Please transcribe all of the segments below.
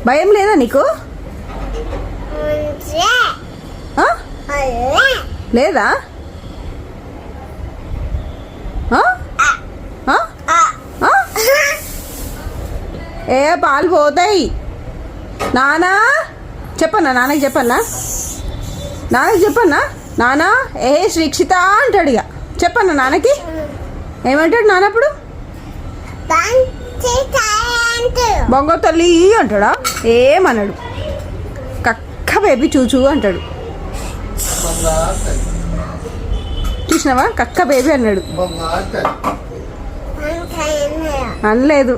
భయం లేదా నీకు? లేదా? ఏ పాలు పోతాయి. నానా చెప్పన్నా, నాన్నకి చెప్పన్నా, నాన్నకి చెప్పన్నా. నానా ఏ శ్రీక్షిత అంటాడు. ఇక చెప్పన్నా నాన్నకి. ఏమంటాడు నాన్నప్పుడు? బొంగ తల్లి అంటాడా? ఏమన్నాడు? కక్క బేబీ చూచూ అంటాడు. చూసినావా? కక్క బేబీ అన్నాడు. అనలేదు,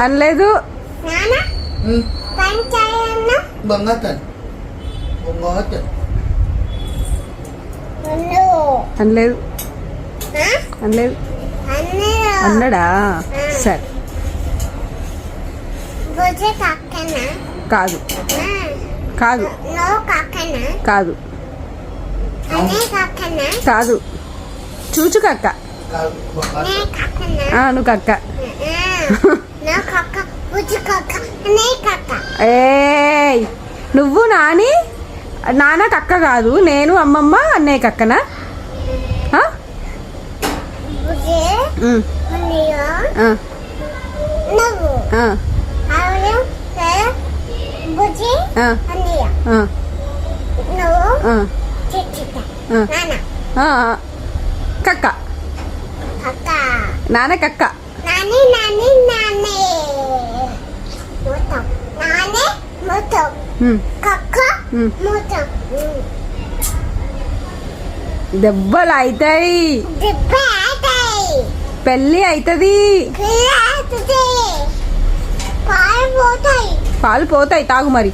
అనలేదు, అనలేదు, అనలేదు. అన్నాడా? సరే. కాదు, కాదు, కాదు, కాదు. చూచు కక్క. నువ్వు కక్క. ఏ నువ్వు నాని నాన్న కక్క కాదు. నేను అమ్మమ్మ అన్నయ్య కక్కనా? కక్క. నాన్న కక్క. దెబ్బలు అవుతాయి, పెళ్ళి అవుతుంది, పాలు పోతాయి. తాగు మరి.